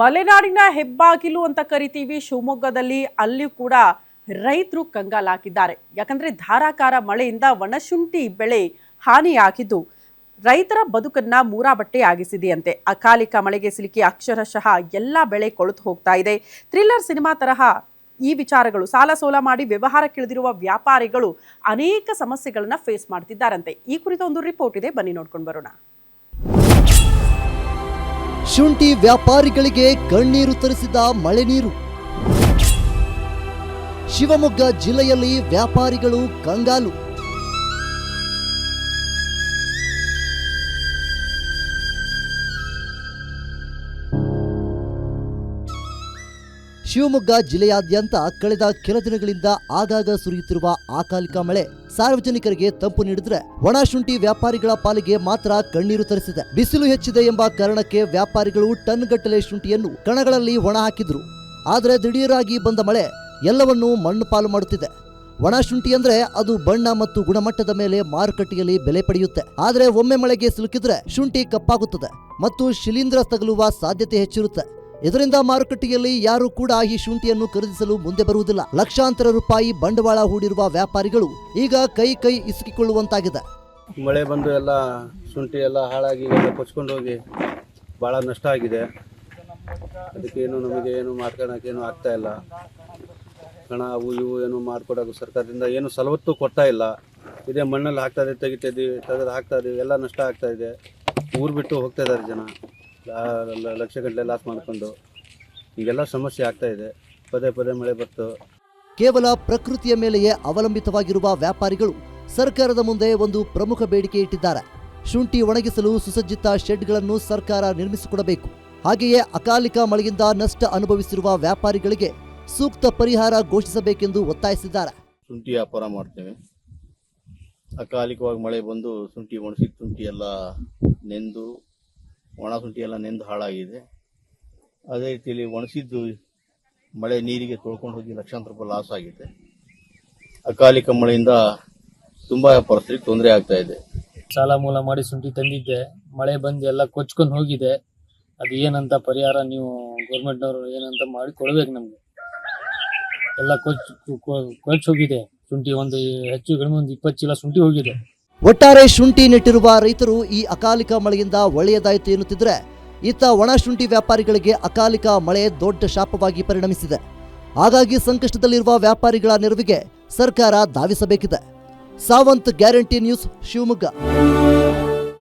ಮಲೆನಾಡಿನ ಹೆಬ್ಬಾಗಿಲು ಅಂತ ಕರಿತೀವಿ ಶಿವಮೊಗ್ಗದಲ್ಲಿ ಅಲ್ಲಿ ಕೂಡ ರೈತರು ಕಂಗಾಲಾಗಿದ್ದಾರೆ. ಯಾಕಂದ್ರೆ ಧಾರಾಕಾರ ಮಳೆಯಿಂದ ಒಣಶುಂಠಿ ಬೆಳೆ ಹಾನಿಯಾಗಿದ್ದು ರೈತರ ಬದುಕನ್ನ ಮೂರಾಬಟ್ಟೆ ಆಗಿಸಿದೆಯಂತೆ. ಅಕಾಲಿಕ ಮಳೆಗೆ ಸಿಲುಕಿ ಅಕ್ಷರಶಃ ಎಲ್ಲ ಬೆಳೆ ಕೊಳೆತು ಹೋಗ್ತಾ ಇದೆ. ಥ್ರಿಲ್ಲರ್ ಸಿನಿಮಾ ತರಹ ಈ ವಿಚಾರಗಳು. ಸಾಲ ಸೋಲ ಮಾಡಿ ವ್ಯವಹಾರಕ್ಕಿಳಿದಿರುವ ವ್ಯಾಪಾರಿಗಳು ಅನೇಕ ಸಮಸ್ಯೆಗಳನ್ನ ಫೇಸ್ ಮಾಡ್ತಿದ್ದಾರಂತೆ. ಈ ಕುರಿತ ಒಂದು ರಿಪೋರ್ಟ್ ಇದೆ, ಬನ್ನಿ ನೋಡ್ಕೊಂಡು ಬರೋಣ. ಶುಂಠಿ ವ್ಯಾಪಾರಿಗಳಿಗೆ ಕಣ್ಣೀರು ತರಿಸಿದ ಮಳೆ ನೀರು. ಶಿವಮೊಗ್ಗ ಜಿಲ್ಲೆಯಲ್ಲಿ ವ್ಯಾಪಾರಿಗಳು ಕಂಗಾಲು. ಶಿವಮೊಗ್ಗ ಜಿಲ್ಲೆಯಾದ್ಯಂತ ಕಳೆದ ಕೆಲ ದಿನಗಳಿಂದ ಆಗಾಗ ಸುರಿಯುತ್ತಿರುವ ಅಕಾಲಿಕ ಮಳೆ ಸಾರ್ವಜನಿಕರಿಗೆ ತಂಪು ನೀಡಿದ್ರೆ ಒಣ ಶುಂಠಿ ವ್ಯಾಪಾರಿಗಳ ಪಾಲಿಗೆ ಮಾತ್ರ ಕಣ್ಣೀರು ತರಿಸಿದೆ. ಬಿಸಿಲು ಹೆಚ್ಚಿದೆ ಎಂಬ ಕಾರಣಕ್ಕೆ ವ್ಯಾಪಾರಿಗಳು ಟನ್ ಗಟ್ಟಲೆ ಶುಂಠಿಯನ್ನು ಕಣಗಳಲ್ಲಿ ಒಣ ಹಾಕಿದ್ರು. ಆದರೆ ದಿಢೀರಾಗಿ ಬಂದ ಮಳೆ ಎಲ್ಲವನ್ನೂ ಮಣ್ಣು ಪಾಲು ಮಾಡುತ್ತಿದೆ. ಒಣ ಶುಂಠಿ ಅಂದ್ರೆ ಅದು ಬಣ್ಣ ಮತ್ತು ಗುಣಮಟ್ಟದ ಮೇಲೆ ಮಾರುಕಟ್ಟೆಯಲ್ಲಿ ಬೆಲೆ ಪಡೆಯುತ್ತೆ. ಆದರೆ ಒಮ್ಮೆ ಮಳೆಗೆ ಸಿಲುಕಿದ್ರೆ ಶುಂಠಿ ಕಪ್ಪಾಗುತ್ತದೆ ಮತ್ತು ಶಿಲೀಂಧ್ರ ತಗುಲುವ ಸಾಧ್ಯತೆ ಹೆಚ್ಚಿರುತ್ತೆ. ಇದರಿಂದ ಮಾರುಕಟ್ಟೆಯಲ್ಲಿ ಯಾರು ಕೂಡ ಈ ಶುಂಠಿಯನ್ನು ಖರೀದಿಸಲು ಮುಂದೆ ಬರುವುದಿಲ್ಲ. ಲಕ್ಷಾಂತರ ರೂಪಾಯಿ ಬಂಡವಾಳ ಹೂಡಿರುವ ವ್ಯಾಪಾರಿಗಳು ಈಗ ಕೈ ಇಸುಕಿಕೊಳ್ಳುವಂತಾಗಿದೆ. ಮಳೆ ಬಂದು ಎಲ್ಲ ಶುಂಠಿ ಎಲ್ಲ ಹಾಳಾಗಿ ಎಲ್ಲ ಕೊಚ್ಕೊಂಡು ಹೋಗಿ ಭಾಳ ನಷ್ಟ ಆಗಿದೆ. ಅದಕ್ಕೇನು ನಮಗೆ ಏನು ಮಾಡ್ಕೊಳಕ್ಕೇನು ಆಗ್ತಾ ಇಲ್ಲ. ಕಣ ಅವು ಇವು ಏನು ಮಾಡಿಕೊಡೋದು ಸರ್ಕಾರದಿಂದ ಏನು ಸವಲತ್ತು ಕೊಡ್ತಾ ಇಲ್ಲ. ಇದೇ ಮಣ್ಣಲ್ಲಿ ಹಾಕ್ತಾಯಿದೆ, ತೆಗೆದು ಹಾಕ್ತಾಯಿದ್ದೀವಿ, ಎಲ್ಲ ನಷ್ಟ ಆಗ್ತಾಯಿದೆ. ಊರು ಬಿಟ್ಟು ಹೋಗ್ತಾ ಇದ್ದಾರೆ ಜನ, ಲಕ್ಷ ಗಟ್ಟಲೆ ಲಾಸ್ ಮಾಡಿಕೊಂಡು. ಈಗೆಲ್ಲ ಸಮಸ್ಯೆ ಆಗ್ತಾ ಇದೆ. ಪದೇ ಪದೇ ಮಳೆ ಬರ್ತು. ಕೇವಲ ಪ್ರಕೃತಿಯ ಮೇಲೆಯೇ ಅವಲಂಬಿತವಾಗಿರುವ ವ್ಯಾಪಾರಿಗಳು ಸರ್ಕಾರದ ಮುಂದೆ ಒಂದು ಪ್ರಮುಖ ಬೇಡಿಕೆ ಇಟ್ಟಿದ್ದಾರೆ. ಶುಂಠಿ ಒಣಗಿಸಲು ಸುಸಜ್ಜಿತ ಶೆಡ್ಗಳನ್ನು ಸರ್ಕಾರ ನಿರ್ಮಿಸಿಕೊಡಬೇಕು. ಹಾಗೆಯೇ ಅಕಾಲಿಕ ಮಳೆಯಿಂದ ನಷ್ಟ ಅನುಭವಿಸಿರುವ ವ್ಯಾಪಾರಿಗಳಿಗೆ ಸೂಕ್ತ ಪರಿಹಾರ ಘೋಷಿಸಬೇಕೆಂದು ಒತ್ತಾಯಿಸಿದ್ದಾರೆ. ಶುಂಠಿ ವ್ಯಾಪಾರ ಮಾಡ್ತೇವೆ. ಅಕಾಲಿಕವಾಗಿ ಮಳೆ ಬಂದು ಶುಂಠಿ ಒಣಸಿದ ಶುಂಠಿ ಎಲ್ಲ ನೆಂದು, ಒಣ ಶುಂಠಿ ಎಲ್ಲ ನೆಂದು ಹಾಳಾಗಿದೆ. ಅದೇ ರೀತಿಯಲ್ಲಿ ಒಣಸಿದ್ದು ಮಳೆ ನೀರಿಗೆ ತೊಳ್ಕೊಂಡು ಹೋಗಿ ಲಕ್ಷಾಂತರ ರೂಪಾಯಿ ಲಾಸ್ ಆಗಿದೆ. ಅಕಾಲಿಕ ಮಳೆಯಿಂದ ತುಂಬಾ ವ್ಯಾಪಾರಸ್ಥರಿಗೆ ತೊಂದರೆ ಆಗ್ತಾ ಇದೆ. ಸಾಲ ಮೂಲ ಮಾಡಿ ಶುಂಠಿ ತಂದಿದ್ದೆ, ಮಳೆ ಬಂದು ಎಲ್ಲ ಕೊಚ್ಕೊಂಡು ಹೋಗಿದೆ. ಅದು ಏನಂತ ಪರಿಹಾರ ನೀವು ಗೌರ್ಮೆಂಟ್ನವರು ಏನಂತ ಮಾಡಿ ಕೊಡಬೇಕು. ನಮ್ಗೆ ಎಲ್ಲ ಕೊಚ್ಚಿ ಹೋಗಿದೆ ಶುಂಠಿ. ಒಂದು ಹೆಚ್ಚು ಕಡಿಮೆ ಒಂದು 20 ಚೀಲ ಶುಂಠಿ ಹೋಗಿದೆ. ಒಟ್ಟಾರೆ ಶುಂಠಿ ನೆಟ್ಟಿರುವ ರೈತರು ಈ ಅಕಾಲಿಕ ಮಳೆಯಿಂದ ಒಳ್ಳೆಯದಾಯಿತು ಎನ್ನುತ್ತಿದ್ರೆ, ಇತ್ತ ಒಣ ಶುಂಠಿ ವ್ಯಾಪಾರಿಗಳಿಗೆ ಅಕಾಲಿಕ ಮಳೆ ದೊಡ್ಡ ಶಾಪವಾಗಿ ಪರಿಣಮಿಸಿದೆ. ಹಾಗಾಗಿ ಸಂಕಷ್ಟದಲ್ಲಿರುವ ವ್ಯಾಪಾರಿಗಳ ನೆರವಿಗೆ ಸರ್ಕಾರ ಧಾವಿಸಬೇಕಿದೆ. Sawant guarantee news, Shivamogga.